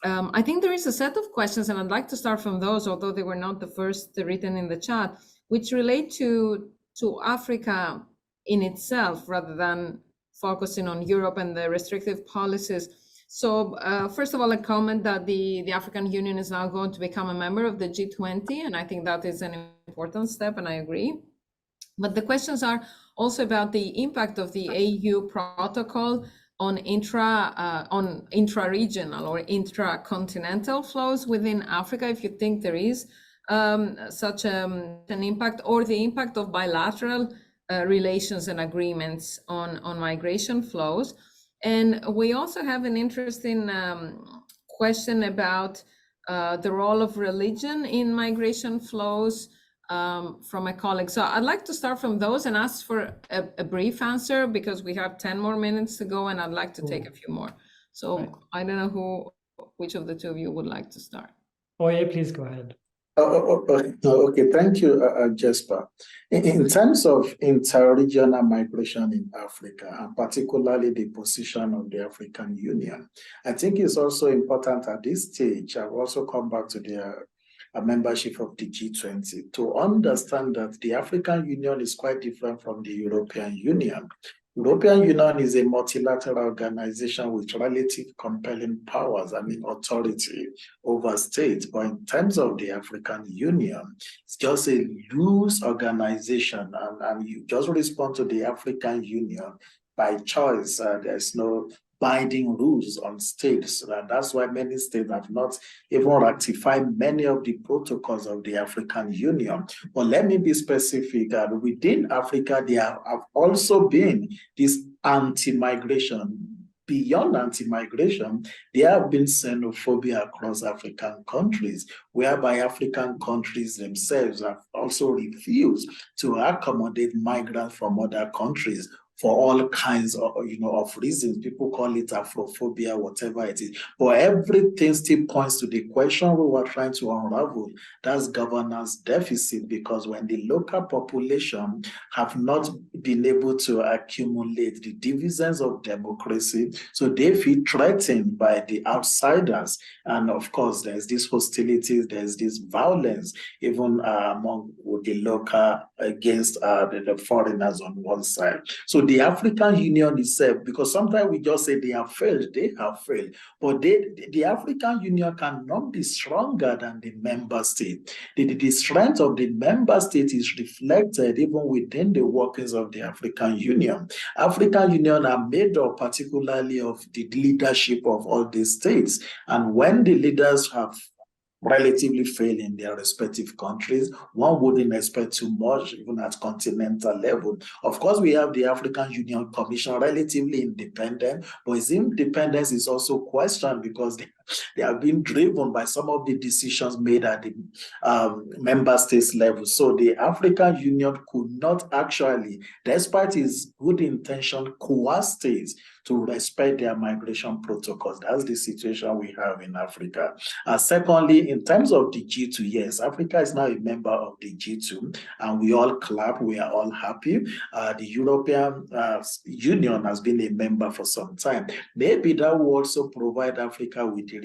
I think there is a set of questions, and I'd like to start from those, although they were not the first written in the chat, which relate to Africa in itself rather than focusing on Europe and the restrictive policies. So first of all, a comment that the African Union is now going to become a member of the G20, and I think that is an important step, and I agree. But the questions are also about the impact of the AU protocol on intra-regional or intra-continental flows within Africa, if you think there is such an impact, or the impact of bilateral relations and agreements on migration flows. And we also have an interesting question about the role of religion in migration flows from a colleague. So I'd like to start from those and ask for a brief answer, because we have 10 more minutes to go and I'd like to take a few more. So right. I don't know which of the two of you would like to start. Oye, please go ahead. Okay, thank you, Jesper. In terms of inter-regional migration in Africa, and particularly the position of the African Union, I think it's also important at this stage, I've also come back to the membership of the G20, to understand that the African Union is quite different from the European Union. European Union is a multilateral organization with relative compelling powers, authority over states. But in terms of the African Union, it's just a loose organization, and you just respond to the African Union by choice. There's no binding rules on states. And that's why many states have not even ratified many of the protocols of the African Union. But let me be specific. Within Africa, there have also been this anti-migration. Beyond anti-migration, there have been xenophobia across African countries, whereby African countries themselves have also refused to accommodate migrants from other countries for all kinds of, of reasons. People call it Afrophobia, whatever it is. But everything still points to the question we were trying to unravel. That's governance deficit, because when the local population have not been able to accumulate the dividends of democracy, so they feel threatened by the outsiders. And of course, there's this hostility, there's this violence, even among the local against the foreigners on one side. So the African Union itself, because sometimes we just say they have failed, but the African Union cannot be stronger than the member state. The strength of the member state is reflected even within the workings of the African Union. African Union are made up particularly of the leadership of all these states. And when the leaders have relatively fail in their respective countries, one wouldn't expect too much, even at continental level. Of course, we have the African Union Commission, relatively independent, but its independence is also questioned because they have been driven by some of the decisions made at the member states level. So the African Union could not actually, despite its good intention, coerce states to respect their migration protocols. That's the situation we have in Africa. Secondly, in terms of the G2, yes, Africa is now a member of the G2, and we all clap, we are all happy. The European Union has been a member for some time. Maybe that will also provide Africa with the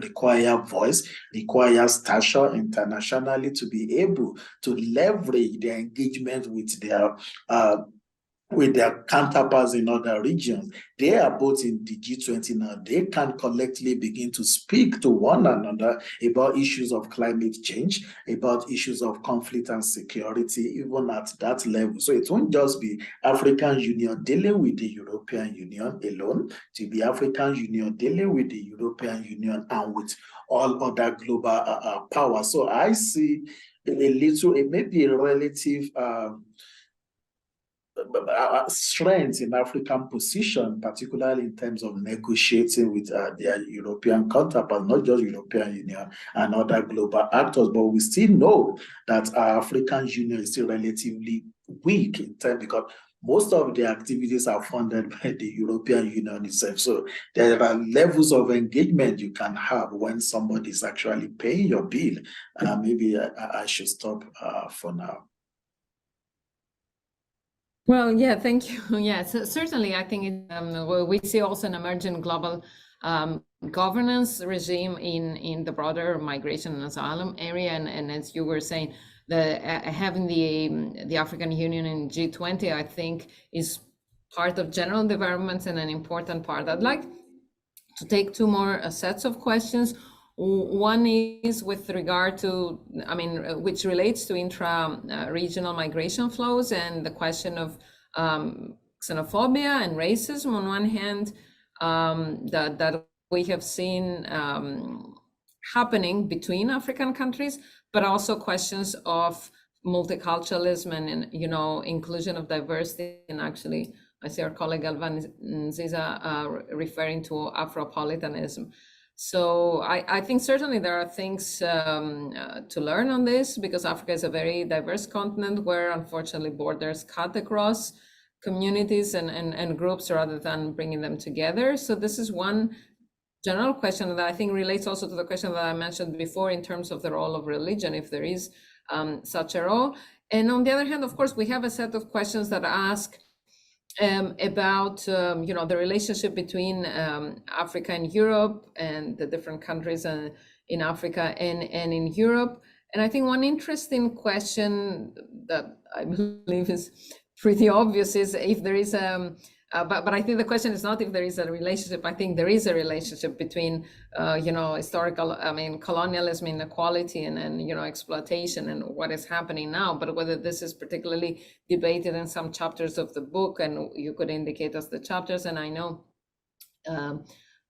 required voice, required stature internationally to be able to leverage their engagement with their with their counterparts in other regions. They are both in the G20 now. They can collectively begin to speak to one another about issues of climate change, about issues of conflict and security, even at that level. So it won't just be African Union dealing with the European Union alone, to be African Union dealing with the European Union and with all other global powers. So I see it may be a relative strength in African position, particularly in terms of negotiating with their European counterparts, not just European Union and other global actors, but we still know that our African Union is still relatively weak in terms, because most of the activities are funded by the European Union itself. So there are levels of engagement you can have when somebody is actually paying your bill. Maybe I should stop for now. Well, yeah, thank you. Yeah, so certainly, I think we see also an emerging global governance regime in the broader migration and asylum area, and as you were saying, having the African Union in G20, I think, is part of general developments and an important part. I'd like to take two more sets of questions. One is with regard to, which relates to intra-regional migration flows and the question of xenophobia and racism on one hand, that we have seen happening between African countries, but also questions of multiculturalism and inclusion of diversity. And actually, I see our colleague Alvan Ziza referring to Afropolitanism. So I think certainly there are things to learn on this, because Africa is a very diverse continent where unfortunately borders cut across communities and groups rather than bringing them together. So this is one general question that I think relates also to the question that I mentioned before in terms of the role of religion, if there is such a role. And on the other hand, of course, we have a set of questions that ask about the relationship between Africa and Europe and the different countries in Africa and in Europe. And I think one interesting question that I believe is pretty obvious is if there is but I think the question is not if there is a relationship. I think there is a relationship between historical, colonialism, inequality, and exploitation and what is happening now. But whether this is particularly debated in some chapters of the book, and you could indicate us the chapters. And I know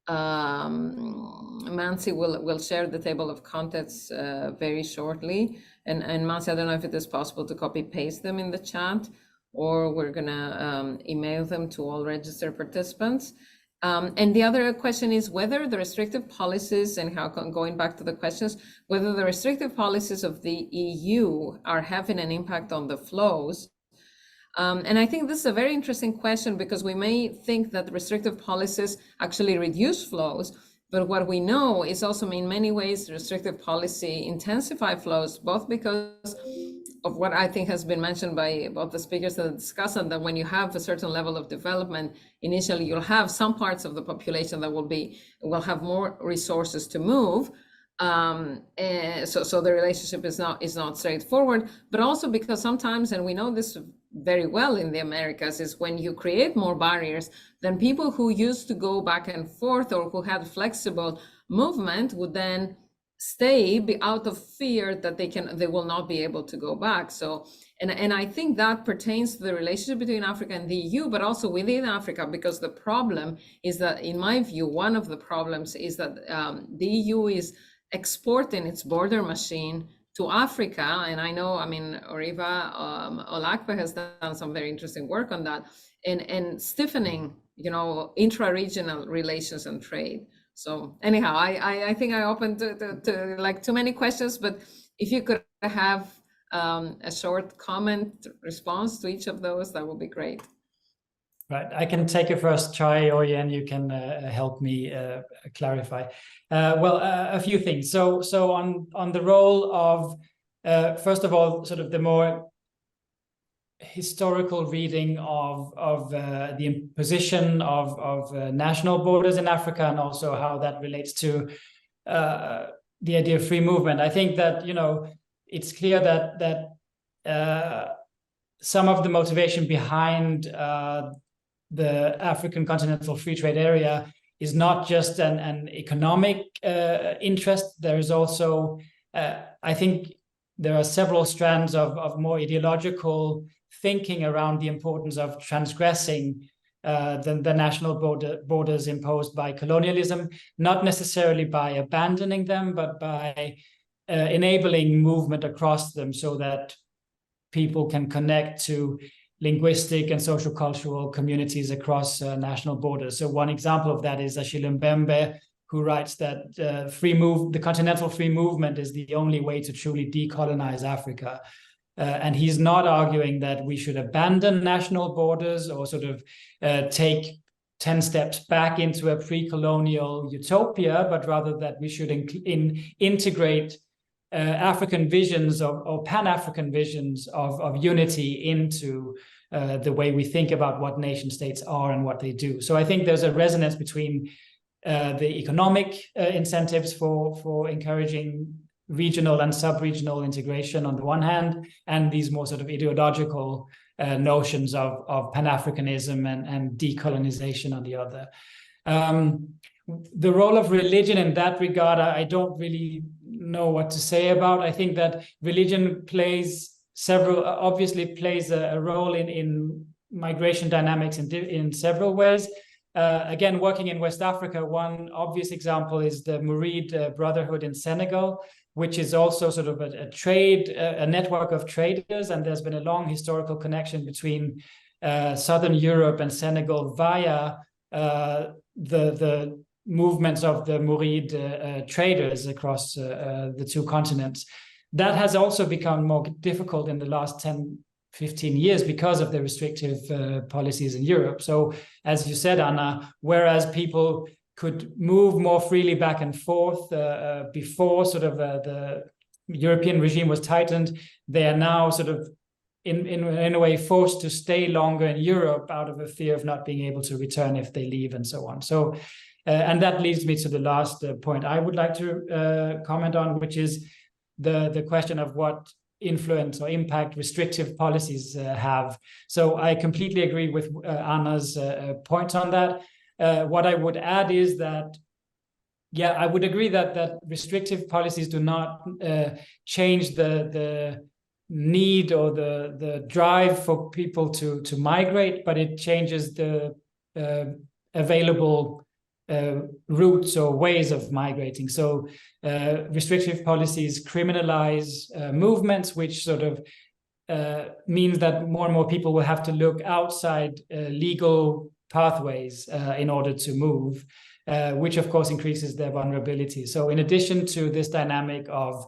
Mansi will share the table of contents very shortly. And Mansi, I don't know if it is possible to copy paste them in the chat, or we're gonna email them to all registered participants. And the other question is whether the restrictive policies, and going back to the questions, whether the restrictive policies of the EU are having an impact on the flows. And I think this is a very interesting question, because we may think that restrictive policies actually reduce flows, but what we know is also in many ways restrictive policy intensify flows, both because of what I think has been mentioned by both the speakers that discussed, and that when you have a certain level of development, initially you'll have some parts of the population that will have more resources to move. So the relationship is not straightforward, but also because sometimes, and we know this very well in the Americas, is when you create more barriers, then people who used to go back and forth or who had flexible movement would then stay out of fear that they will not be able to go back. So, and I think that pertains to the relationship between Africa and the EU, but also within Africa, because the problem is that, in my view, one of the problems is that the EU is exporting its border machine to Africa. And I know, Oreva Olakpe has done some very interesting work on that, and stiffening, intra-regional relations and trade. So anyhow, I think I opened to like too many questions, but if you could have a short comment response to each of those, that would be great. Right, I can take a first try, Oye, and you can help me clarify. Well, a few things. So on the role of, first of all, sort of the more historical reading of the imposition of national borders in Africa, and also how that relates to the idea of free movement. I think that it's clear that some of the motivation behind the African Continental Free Trade Area is not just an economic interest. There is also, I think, there are several strands of more ideological thinking around the importance of transgressing the national borders imposed by colonialism, not necessarily by abandoning them, but by enabling movement across them so that people can connect to linguistic and social cultural communities across national borders. So one example of that is Achille Mbembe, who writes that the continental free movement is the only way to truly decolonize Africa. And he's not arguing that we should abandon national borders or sort of take 10 steps back into a pre-colonial utopia, but rather that we should integrate African visions or Pan-African visions of unity into the way we think about what nation states are and what they do. So I think there's a resonance between the economic incentives for encouraging regional and sub-regional integration on the one hand, and these more sort of ideological notions of Pan-Africanism and decolonization on the other. The role of religion in that regard, I don't really know what to say about. I think that religion obviously plays a role in migration dynamics in several ways. Again, working in West Africa, one obvious example is the Murid Brotherhood in Senegal, which is also sort of a network of traders. And there's been a long historical connection between Southern Europe and Senegal via the movements of the Murid traders across the two continents. That has also become more difficult in the last 10, 15 years because of the restrictive policies in Europe. So as you said, Anna, whereas people could move more freely back and forth before sort of the European regime was tightened, they are now sort of in a way forced to stay longer in Europe out of a fear of not being able to return if they leave and so on. So, and that leads me to the last point I would like to comment on, which is the question of what influence or impact restrictive policies have. So I completely agree with Anna's point on that. What I would add is that, yeah, I would agree that restrictive policies do not change the need or the drive for people to migrate, but it changes the available routes or ways of migrating. So restrictive policies criminalize movements, which sort of means that more and more people will have to look outside legal pathways in order to move, which of course increases their vulnerability. So in addition to this dynamic of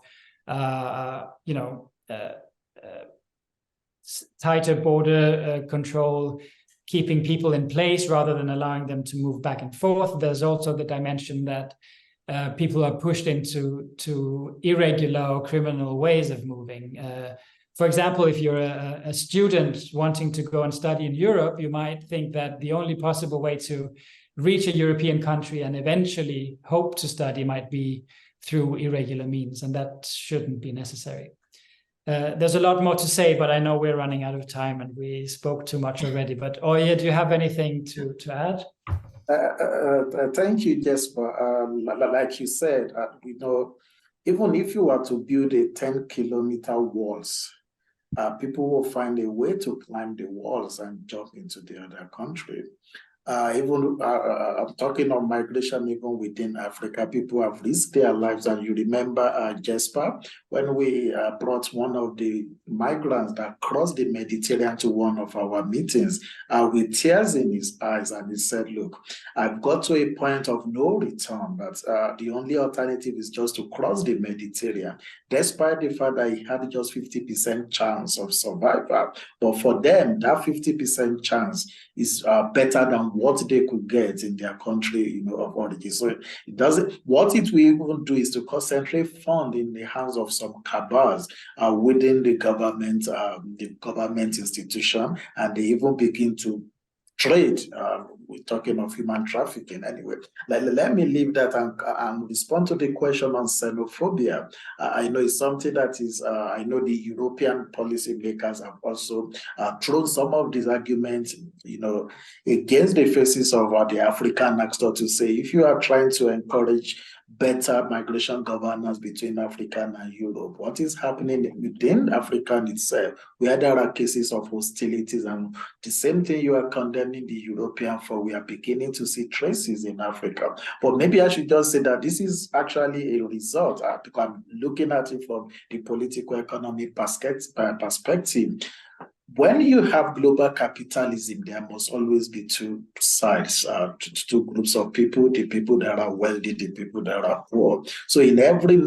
tighter border control, keeping people in place rather than allowing them to move back and forth, there's also the dimension that people are pushed into irregular or criminal ways of moving. For example, if you're a student wanting to go and study in Europe, you might think that the only possible way to reach a European country and eventually hope to study might be through irregular means, and that shouldn't be necessary. There's a lot more to say, but I know we're running out of time and we spoke too much already. But Oye, do you have anything to add? Thank you, Jesper. Like you said, even if you were to build a 10-kilometer walls, people will find a way to climb the walls and jump into the other country. I'm talking of migration even within Africa. People have risked their lives, and you remember Jesper, when we brought one of the migrants that crossed the Mediterranean to one of our meetings with tears in his eyes, and he said, look, I've got to a point of no return, but the only alternative is just to cross the Mediterranean, despite the fact that he had just 50% chance of survival. But for them, that 50% chance is better than what they could get in their country, of origin. So it doesn't. What it will even do is to concentrate fund in the hands of some cabals within the government institution, and they even begin to trade. We're talking of human trafficking anyway. Let me leave that and respond to the question on xenophobia. I know it's something that is, I know the European policymakers have also thrown some of these arguments, against the faces of the African actor to say, if you are trying to encourage better migration governance between Africa and Europe, what is happening within Africa itself, where there are cases of hostilities, and the same thing you are condemning the European for, we are beginning to see traces in Africa. But maybe I should just say that this is actually a result, because I'm looking at it from the political economic perspective. When you have global capitalism, there must always be two sides, two groups of people, the people that are wealthy, the people that are poor. So in every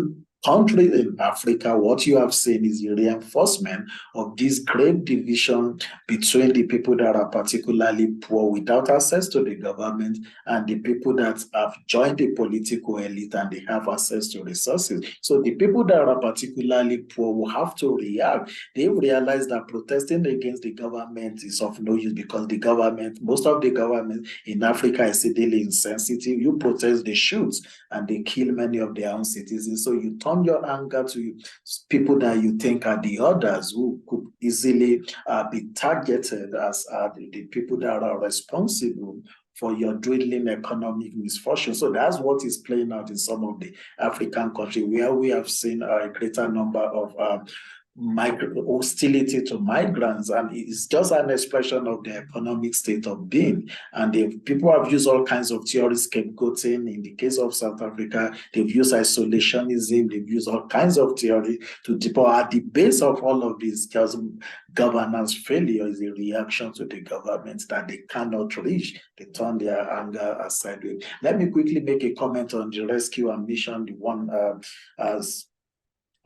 country in Africa, what you have seen is a reinforcement of this great division between the people that are particularly poor without access to the government and the people that have joined the political elite and they have access to resources. So the people that are particularly poor will have to react. They realize that protesting against the government is of no use, because the government, most of the government in Africa is exceedingly insensitive. You protest, they shoot and they kill many of their own citizens. So you turn your anger to people that you think are the others who could easily be targeted as the people that are responsible for your dwindling economic misfortune. So that's what is playing out in some of the African countries where we have seen a greater number of hostility to migrants, and it's just an expression of the economic state of being. And people have used all kinds of theories, scapegoating. In the case of South Africa, they've used isolationism, they've used all kinds of theory to deploy. At the base of all of this, just governance failure is a reaction to the government that they cannot reach. They turn their anger aside with. Let me quickly make a comment on the rescue and mission,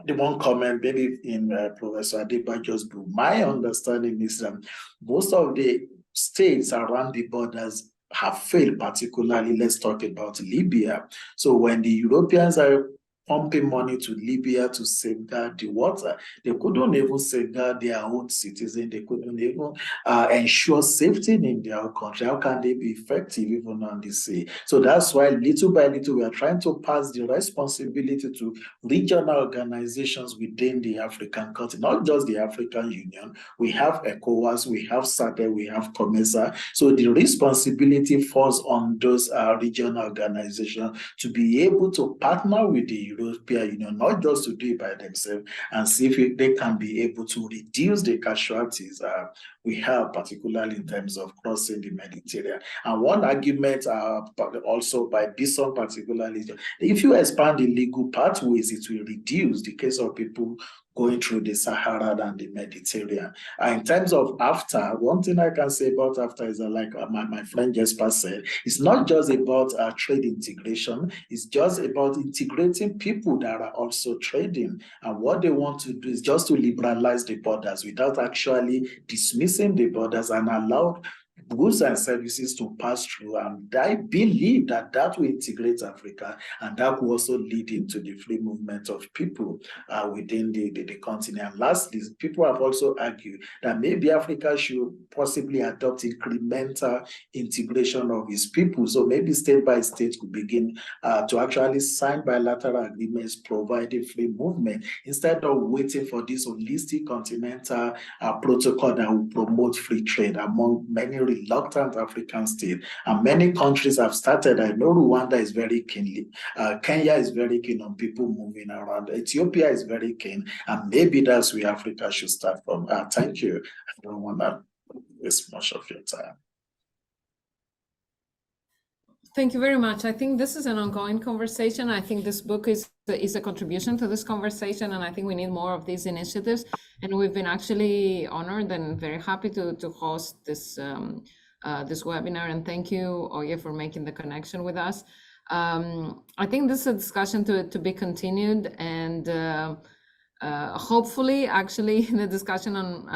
the one comment maybe in Professor Adebayo's book. My understanding is that most of the states around the borders have failed, particularly, let's talk about Libya. So when the Europeans are pumping money to Libya to safeguard the water, they couldn't even safeguard their own citizens. They couldn't even ensure safety in their own country. How can they be effective even on the sea? So that's why little by little we are trying to pass the responsibility to regional organizations within the African continent, not just the African Union. We have ECOWAS, we have SADC, we have COMESA. So the responsibility falls on those regional organizations to be able to partner with the European Union, not just to do it by themselves, and see if they can be able to reduce the casualties we have, particularly in terms of crossing the Mediterranean. And one argument also by Bison particularly, if you expand the legal pathways, it will reduce the case of people going through the Sahara and the Mediterranean. In terms of AfTA, one thing I can say about AfTA is that, like my friend Jesper said, it's not just about trade integration, it's just about integrating people that are also trading. And what they want to do is just to liberalize the borders without actually dismissing the borders and allow goods and services to pass through. And I believe that that will integrate Africa, and that will also lead into the free movement of people within the continent. And lastly, people have also argued that maybe Africa should possibly adopt incremental integration of its people. So maybe state by state could begin to actually sign bilateral agreements providing free movement, instead of waiting for this holistic continental protocol that will promote free trade among many reluctant African states. And many countries have started. I know Rwanda is very keen. Kenya is very keen on people moving around. Ethiopia is very keen. And maybe that's where Africa should start from. Thank you. I don't want to waste much of your time. Thank you very much. I think this is an ongoing conversation. I think this book is a contribution to this conversation, and I think we need more of these initiatives. And we've been actually honored and very happy to host this this webinar. And thank you, Oye, for making the connection with us. I think this is a discussion to be continued, and hopefully, actually, the discussion on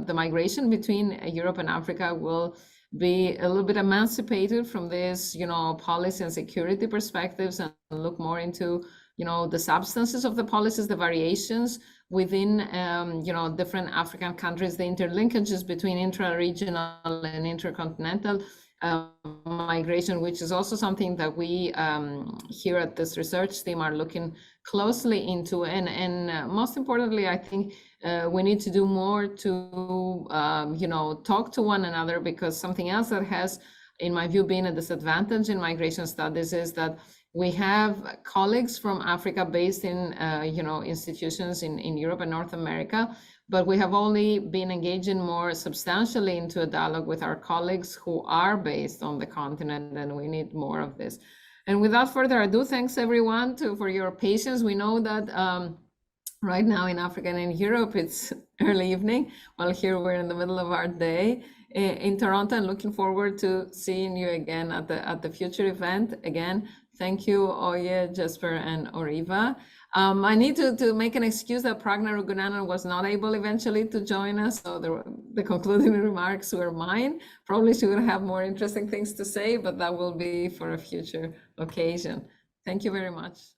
the migration between Europe and Africa will be a little bit emancipated from this, policy and security perspectives, and look more into, the substances of the policies, the variations within, you know, different African countries, the interlinkages between intra-regional and intercontinental migration, which is also something that we here at this research team are looking closely into. And most importantly, I think we need to do more to, you know, talk to one another, because something else that has, in my view, been a disadvantage in migration studies is that we have colleagues from Africa based in, you know, institutions in Europe and North America, but we have only been engaging more substantially into a dialogue with our colleagues who are based on the continent, and we need more of this. And without further ado, thanks everyone for your patience. We know that right now in Africa and in Europe, it's early evening, while here we're in the middle of our day in Toronto, and looking forward to seeing you again at the future event. Again, thank you, Oye, Jesper, and Oreva. I need to make an excuse that Pragna Rugunanan was not able eventually to join us, so the concluding remarks were mine. Probably she would have more interesting things to say, but that will be for a future occasion. Thank you very much.